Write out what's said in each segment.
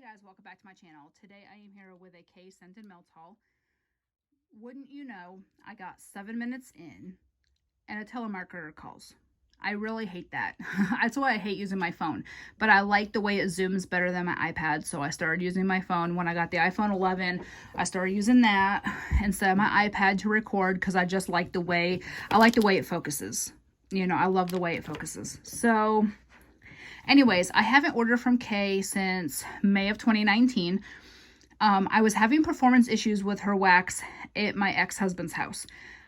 guys, welcome back to my channel. Today I am here with a Kae scented melt haul. Wouldn't you know, I got 7 minutes in and a telemarketer calls. I really hate that. That's why I hate using my phone, but I like the way it zooms better than my iPad, so I started using my phone. When I got the iPhone 11, I started using that instead of my iPad to record because I just like the way it focuses. You know, I love the way it focuses. So anyways, I haven't ordered from Kae since May of 2019. I was having performance issues with her wax at my ex-husband's house.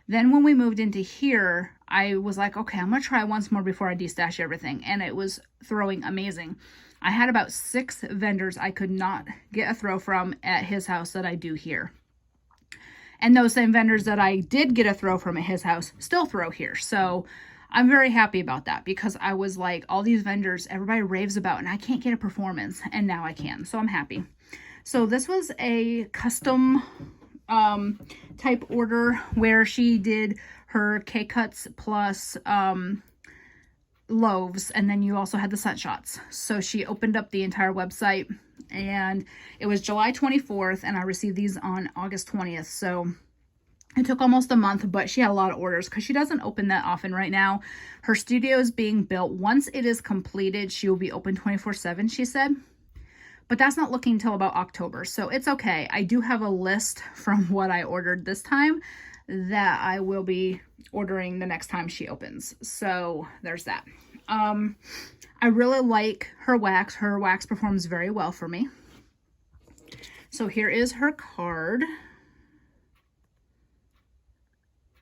Then when we moved into here, I was like, okay, I'm going to try once more before I destash everything. And it was throwing amazing. I had about 6 vendors I could not get a throw from at his house that I do here. And those same vendors that I did get a throw from at his house still throw here. So I'm very happy about that because I was like, all these vendors, everybody raves about, and I can't get a performance, and now I can. So I'm happy. So this was a custom type order where she did her K-cuts plus loaves, and then you also had the scent shots. So she opened up the entire website, and it was July 24th, and I received these on August 20th. So it took almost a month, but she had a lot of orders because she doesn't open that often right now. Her studio is being built. Once it is completed, she will be open 24/7, she said. But that's not looking until about October, so it's okay. I do have a list from what I ordered this time that I will be ordering the next time she opens. So there's that. I really like her wax. Her wax performs very well for me. So here is her card.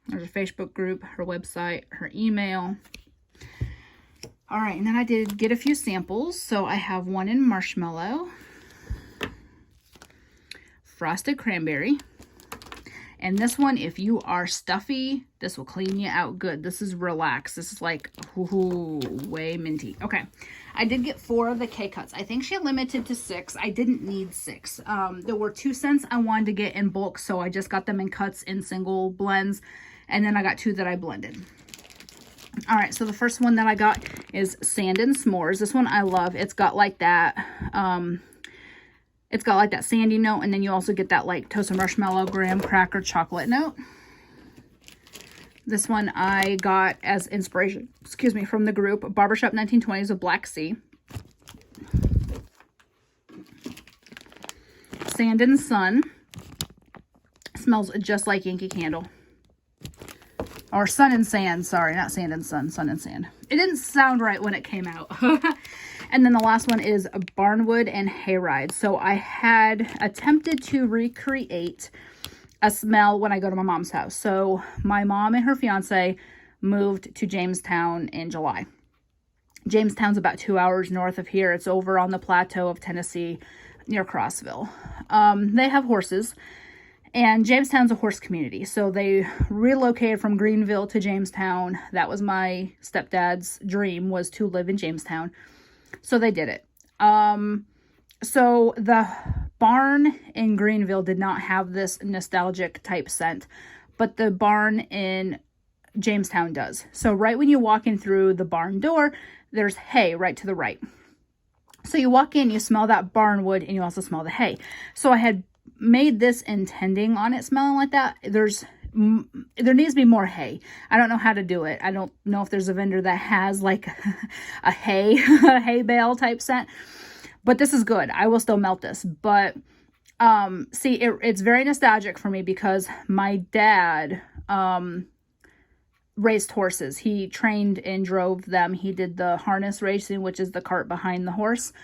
There's a Facebook group, her website, her email. All right, and then I did get a few samples. So I have one in marshmallow, frosted cranberry, and this one, if you are stuffy, this will clean you out good. This is relaxed. This is like, ooh, way minty. Okay, I did get 4 of the K-cuts. I think she limited to 6. I didn't need 6. There were 2 scents I wanted to get in bulk, so I just got them in cuts in single blends, and then I got 2 that I blended. All right, so the first one that I got is Sand and S'mores. This one I love. It's got like that, sandy note, and then you also get that like toasted marshmallow, graham cracker, chocolate note. This one I got as inspiration, from the group Barbershop 1920s of Black Sea. Sand and Sun. Smells just like Yankee Candle. Or Sun and Sand, sorry, not Sand and Sun, Sun and Sand. It didn't sound right when it came out. And then the last one is Barnwood and Hayride. So I had attempted to recreate a smell when I go to my mom's house. So my mom and her fiance moved to Jamestown in July. Jamestown's about 2 hours north of here. It's over on the plateau of Tennessee near Crossville. They have horses. And Jamestown's a horse community, so they relocated from Greenville to Jamestown. That was my stepdad's dream, was to live in Jamestown. So they did it. So the barn in Greenville did not have this nostalgic type scent, but the barn in Jamestown does. So right when you walk in through the barn door, there's hay right to the right. So you walk in, you smell that barn wood, and you also smell the hay. So I had made this intending on it smelling like that. There needs to be more hay. I don't know how to do it. I don't know if there's a vendor that has like a hay bale type scent, but this is good. I will still melt this, but see, it's very nostalgic for me because my dad raced horses. He trained and drove them. He did the harness racing, which is the cart behind the horse.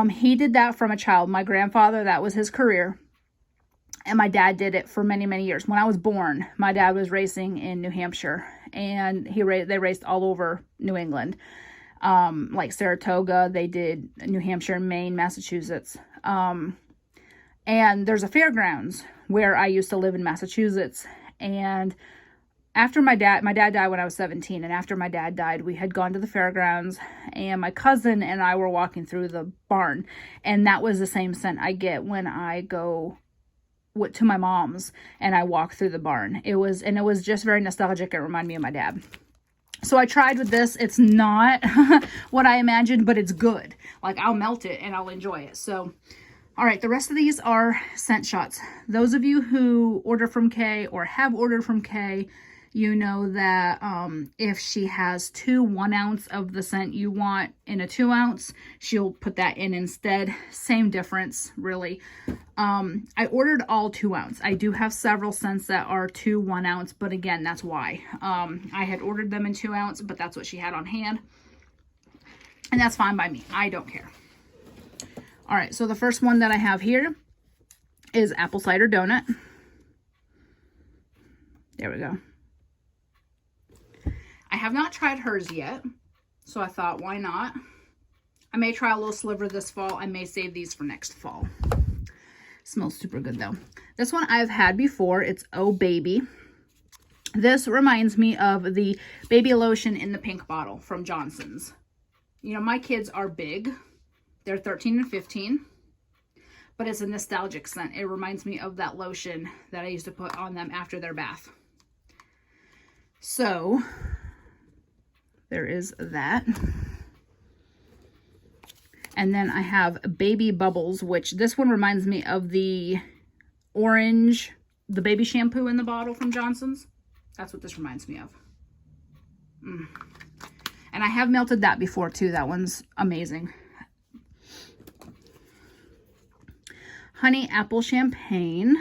He did that from a child. My grandfather, that was his career. And my dad did it for many, many years. When I was born, my dad was racing in New Hampshire, and they raced all over New England. Like Saratoga, they did New Hampshire, Maine, Massachusetts. And there's a fairgrounds where I used to live in Massachusetts. And after my dad died when I was 17, and after my dad died, we had gone to the fairgrounds, and my cousin and I were walking through the barn, and that was the same scent I get when I go to my mom's and I walk through the barn. It was just very nostalgic. It reminded me of my dad. So I tried with this. It's not what I imagined, but it's good. Like, I'll melt it and I'll enjoy it. So, all right, the rest of these are scent shots. Those of you who order from Kae or have ordered from Kae, you know that if she has 2 1-ounce of the scent you want in a 2-ounce, she'll put that in instead. Same difference, really. I ordered all 2-ounce. I do have several scents that are 2 1-ounce, but again, that's why. I had ordered them in 2-ounce, but that's what she had on hand. And that's fine by me. I don't care. All right, so the first one that I have here is apple cider donut. There we go. I have not tried hers yet, so I thought, why not? I may try a little sliver this fall. I may save these for next fall. Smells super good though. This one I've had before. It's Oh Baby. This reminds me of the baby lotion in the pink bottle from Johnson's. You know, my kids are big. They're 13 and 15. But it's a nostalgic scent. It reminds me of that lotion that I used to put on them after their bath. So there is that. And then I have Baby Bubbles, which this one reminds me of the orange, the baby shampoo in the bottle from Johnson's. That's what this reminds me of. And I have melted that before too. That one's amazing. Honey Apple Champagne.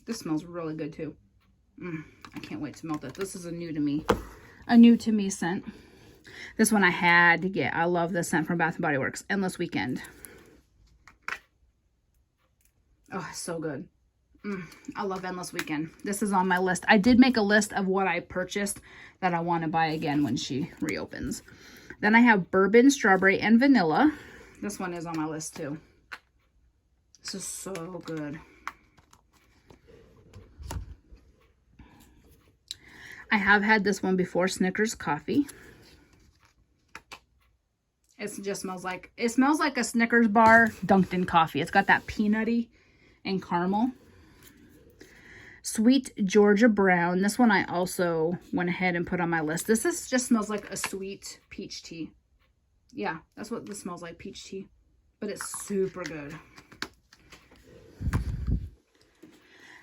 This smells really good too. I can't wait to melt it. This is a new to me scent. This one I had to get. I love this scent from Bath & Body Works. Endless Weekend. Oh, so good. I love Endless Weekend. This is on my list. I did make a list of what I purchased that I want to buy again when she reopens. Then I have Bourbon, Strawberry, and Vanilla. This one is on my list too. This is so good. I have had this one before, Snickers Coffee. It just smells like, it smells like a Snickers bar dunked in coffee. It's got that peanutty and caramel. Sweet Georgia Brown. This one I also went ahead and put on my list. This just smells like a sweet peach tea. Yeah, that's what this smells like, peach tea. But it's super good.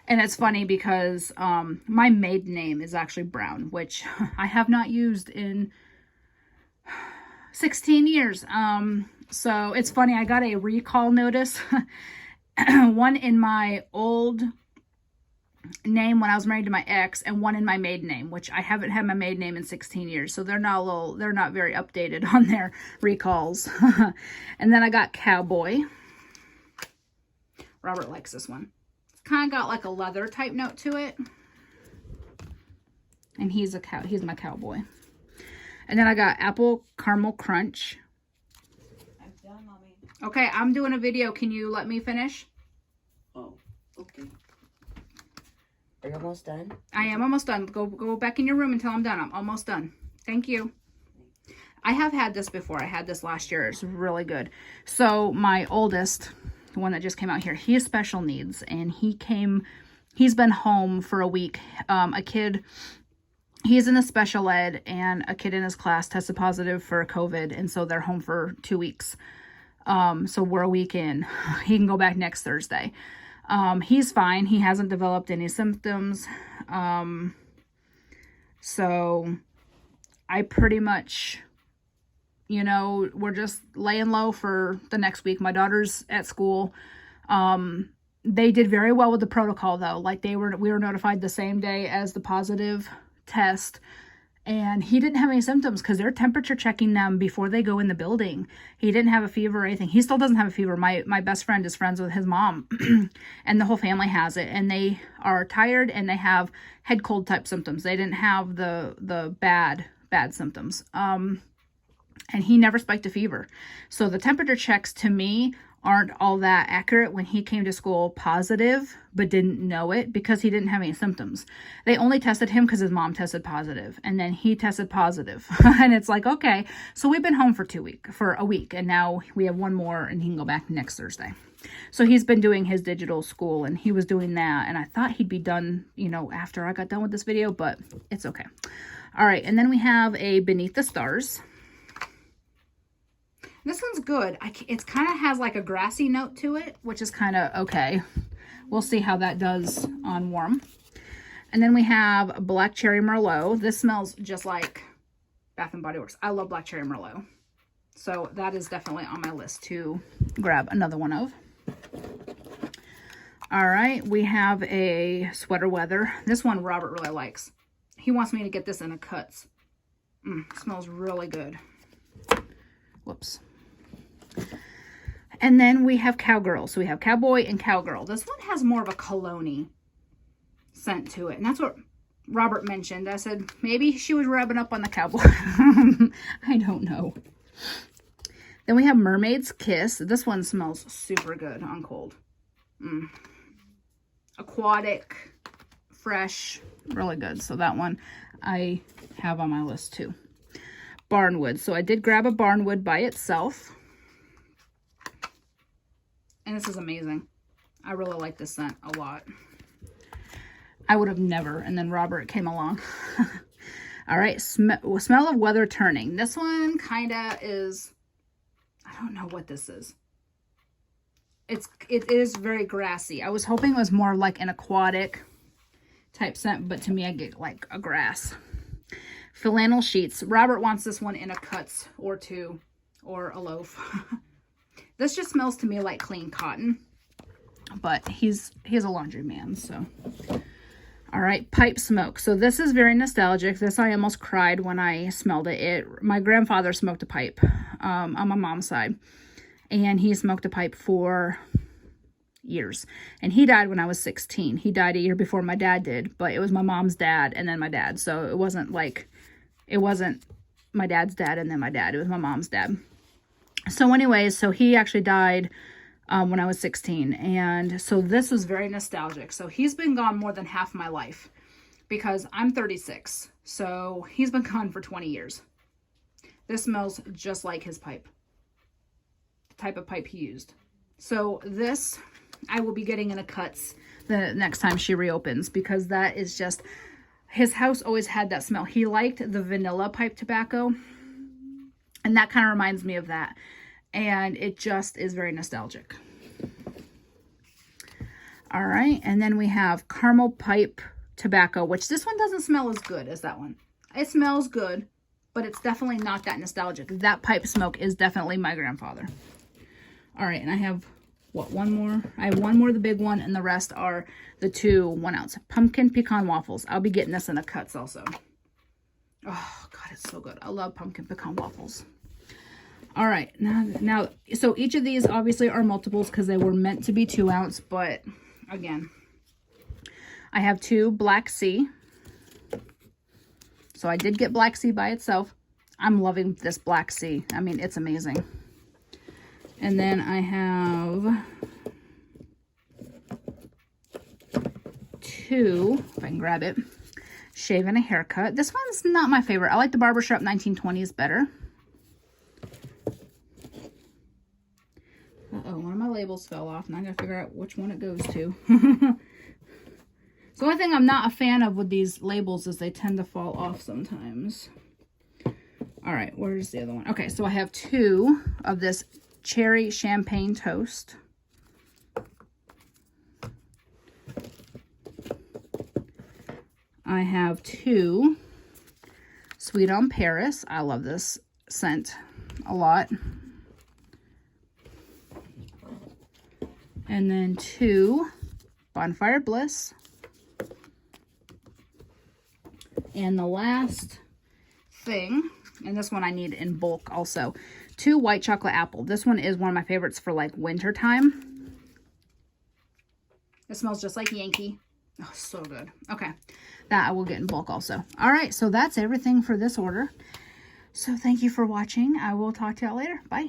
And it's funny because my maiden name is actually Brown, which I have not used in 16 years. So it's funny, I got a recall notice. One in my old name when I was married to my ex, and one in my maiden name, which I haven't had my maiden name in 16 years. So they're not very updated on their recalls. And then I got Cowboy. Robert likes this one. Kind of got like a leather type note to it, and he's my cowboy. And then I got Apple Caramel Crunch. I'm done, Mommy. Okay, I'm doing a video. Can you let me finish? Oh, okay. Are you almost done? I am almost done. Go back in your room until I'm done. I'm almost done. Thank you. I have had this before. I had this last year. It's really good. So my oldest, the one that just came out here, he has special needs, and he's been home for a week. He's in a special ed, and a kid in his class tested positive for COVID, and so they're home for 2 weeks. So we're a week in. He can go back next Thursday. He's fine. He hasn't developed any symptoms. So I pretty much, you know, we're just laying low for the next week. My daughter's at school. They did very well with the protocol though. Like we were notified the same day as the positive test, and he didn't have any symptoms because they're temperature checking them before they go in the building. He didn't have a fever or anything. He still doesn't have a fever. My best friend is friends with his mom and the whole family has it, and they are tired and they have head cold type symptoms. They didn't have the bad symptoms. And he never spiked a fever. So the temperature checks to me aren't all that accurate. When he came to school positive, but didn't know it because he didn't have any symptoms. They only tested him because his mom tested positive, and then he tested positive. And it's like, okay, so we've been home for a week, and now we have one more, and he can go back next Thursday. So he's been doing his digital school, and he was doing that, and I thought he'd be done, you know, after I got done with this video, but it's okay. All right, and then we have a Beneath the Stars. This one's good. It kind of has like a grassy note to it, which is kind of okay. We'll see how that does on warm. And then we have Black Cherry Merlot. This smells just like Bath & Body Works. I love Black Cherry Merlot. So that is definitely on my list to grab another one of. All right, we have a Sweater Weather. This one Robert really likes. He wants me to get this in a Cuts. Smells really good. Whoops. And then we have Cowgirl. So we have Cowboy and Cowgirl. This one has more of a cologne-y scent to it. And that's what Robert mentioned. I said, maybe she was rubbing up on the cowboy. I don't know. Then we have Mermaid's Kiss. This one smells super good on cold. Aquatic, fresh, really good. So that one I have on my list too. Barnwood. So I did grab a Barnwood by itself. And this is amazing. I really like this scent a lot. I would have never. And then Robert came along. All right. Smell of Weather Turning. This one kind of is, I don't know what this is. It is very grassy. I was hoping it was more like an aquatic type scent, but to me I get like a grass. Flannel Sheets. Robert wants this one in a Cuts or two or a loaf. This just smells to me like clean cotton, but he's a laundry man, so. All right, Pipe Smoke. So this is very nostalgic. This I almost cried when I smelled it. My grandfather smoked a pipe on my mom's side, and he smoked a pipe for years. And he died when I was 16. He died a year before my dad did, but it was my mom's dad and then my dad. So it wasn't my dad's dad and then my dad. It was my mom's dad. So anyways, so he actually died when I was 16. And so this was very nostalgic. So he's been gone more than half my life because I'm 36. So he's been gone for 20 years. This smells just like his pipe. The type of pipe he used. So this I will be getting in a Cuts the next time she reopens because that is just, his house always had that smell. He liked the vanilla pipe tobacco. And that kind of reminds me of that. And it just is very nostalgic. All right. And then we have Caramel Pipe Tobacco, which this one doesn't smell as good as that one. It smells good, but it's definitely not that nostalgic. That pipe smoke is definitely my grandfather. All right. And I have, what, one more? I have one more, the big one, and the rest are the 2 1 ounce. Pumpkin Pecan Waffles. I'll be getting this in a Cuts also. Oh, God, it's so good. I love pumpkin pecan waffles. All right. Now, so each of these obviously are multiples because they were meant to be 2 ounce. But, again, I have 2 Black Sea. So I did get Black Sea by itself. I'm loving this Black Sea. I mean, it's amazing. And then I have 2, if I can grab it. Shave and a Haircut. This one's not my favorite. I like the Barbershop 1920s better. Uh-oh, one of my labels fell off, and I gotta figure out which one it goes to. So the only thing I'm not a fan of with these labels is they tend to fall off sometimes. All right, where's the other one? Okay, so I have 2 of this Cherry Champagne Toast. I have 2 Sweet on Paris. I love this scent a lot. And then 2 Bonfire Bliss. And the last thing, and this one I need in bulk also, 2 White Chocolate Apple. This one is one of my favorites for like winter time. It smells just like Yankee. Oh, so good. Okay. That I will get in bulk also. All right. So that's everything for this order. So thank you for watching. I will talk to y'all later. Bye.